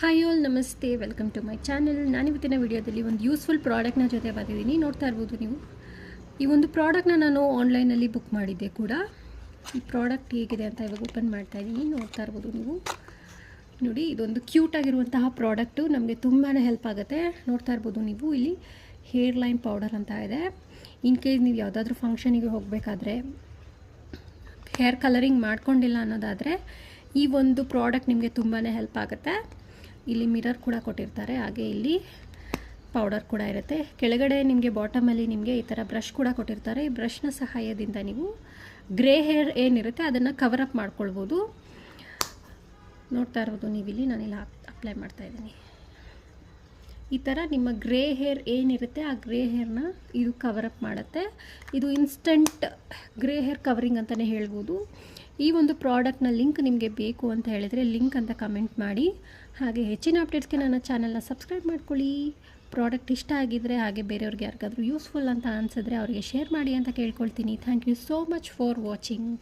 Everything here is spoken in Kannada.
ಹಾಯ್ ಆಲ್ ನಮಸ್ತೆ, ವೆಲ್ಕಮ್ ಟು ಮೈ ಚಾನಲ್. ನಾನಿವತ್ತಿನ ವಿಡಿಯೋದಲ್ಲಿ ಒಂದು ಯೂಸ್ಫುಲ್ ಪ್ರಾಡಕ್ಟ್ನ ಜೊತೆ ಬಂದಿದ್ದೀನಿ. ನೋಡ್ತಾ ಇರ್ಬೋದು ನೀವು. ಈ ಒಂದು ಪ್ರಾಡಕ್ಟ್ನ ನಾನು ಆನ್ಲೈನಲ್ಲಿ ಬುಕ್ ಮಾಡಿದ್ದೆ ಕೂಡ. ಈ ಪ್ರಾಡಕ್ಟ್ ಹೇಗಿದೆ ಅಂತ ಇವಾಗ ಓಪನ್ ಮಾಡ್ತಾ ಇದ್ದೀನಿ. ನೋಡ್ತಾ ಇರ್ಬೋದು ನೀವು. ನೋಡಿ, ಇದೊಂದು ಕ್ಯೂಟಾಗಿರುವಂತಹ ಪ್ರಾಡಕ್ಟು, ನಮಗೆ ತುಂಬಾ ಹೆಲ್ಪ್ ಆಗುತ್ತೆ. ನೋಡ್ತಾ ಇರ್ಬೋದು ನೀವು, ಇಲ್ಲಿ ಹೇರ್ ಲೈನ್ ಪೌಡರ್ ಅಂತ ಇದೆ. ಇನ್ ಕೇಸ್ ನೀವು ಯಾವುದಾದ್ರೂ ಫಂಕ್ಷನಿಗೆ ಹೋಗಬೇಕಾದ್ರೆ ಹೇರ್ ಕಲರಿಂಗ್ ಮಾಡ್ಕೊಂಡಿಲ್ಲ ಅನ್ನೋದಾದರೆ ಈ ಒಂದು ಪ್ರಾಡಕ್ಟ್ ನಿಮಗೆ ತುಂಬಾ ಹೆಲ್ಪ್ ಆಗುತ್ತೆ. ಇಲ್ಲಿ ಮಿರರ್ ಕೂಡ ಕೊಟ್ಟಿರ್ತಾರೆ, ಹಾಗೆ ಇಲ್ಲಿ ಪೌಡರ್ ಕೂಡ ಇರುತ್ತೆ. ಕೆಳಗಡೆ ನಿಮಗೆ ಬಾಟಮಲ್ಲಿ ನಿಮಗೆ ಈ ಥರ ಬ್ರಷ್ ಕೂಡ ಕೊಟ್ಟಿರ್ತಾರೆ. ಈ ಬ್ರಷ್ನ ಸಹಾಯದಿಂದ ನೀವು ಗ್ರೇ ಹೇರ್ ಏನಿರುತ್ತೆ ಅದನ್ನು ಕವರ್ ಅಪ್ ಮಾಡ್ಕೊಳ್ಬೋದು. ನೋಡ್ತಾ ಇರ್ಬೋದು ನೀವಿಲ್ಲಿ, ನಾನಿಲ್ಲಿ ಅಪ್ಲೈ ಮಾಡ್ತಾ ಇದ್ದೀನಿ. ಈ ಥರ ನಿಮ್ಮ ಗ್ರೇ ಹೇರ್ ಏನಿರುತ್ತೆ ಆ ಗ್ರೇ ಹೇರ್ನ ಇದು ಕವರ್ ಅಪ್ ಮಾಡುತ್ತೆ. ಇದು ಇನ್ಸ್ಟಂಟ್ ಗ್ರೇ ಹೇರ್ ಕವರಿಂಗ್ ಅಂತಲೇ ಹೇಳ್ಬೋದು. ಈ ಒಂದು ಪ್ರಾಡಕ್ಟ್ನ ಲಿಂಕ್ ನಿಮಗೆ ಬೇಕು ಅಂತ ಹೇಳಿದರೆ ಲಿಂಕ್ ಅಂತ ಕಮೆಂಟ್ ಮಾಡಿ. ಹಾಗೆ ಹೆಚ್ಚಿನ ಅಪ್ಡೇಟ್ಸ್ಗೆ ನನ್ನ ಚಾನಲ್ನ ಸಬ್ಸ್ಕ್ರೈಬ್ ಮಾಡ್ಕೊಳ್ಳಿ. ಪ್ರಾಡಕ್ಟ್ ಇಷ್ಟ ಆಗಿದ್ದರೆ ಹಾಗೆ ಬೇರೆಯವ್ರಿಗೆ ಯಾರಿಗಾದ್ರೂ ಯೂಸ್ಫುಲ್ ಅಂತ ಅನಿಸಿದ್ರೆ ಅವರಿಗೆ ಶೇರ್ ಮಾಡಿ ಅಂತ ಕೇಳ್ಕೊಳ್ತೀನಿ. Thank you so much for watching.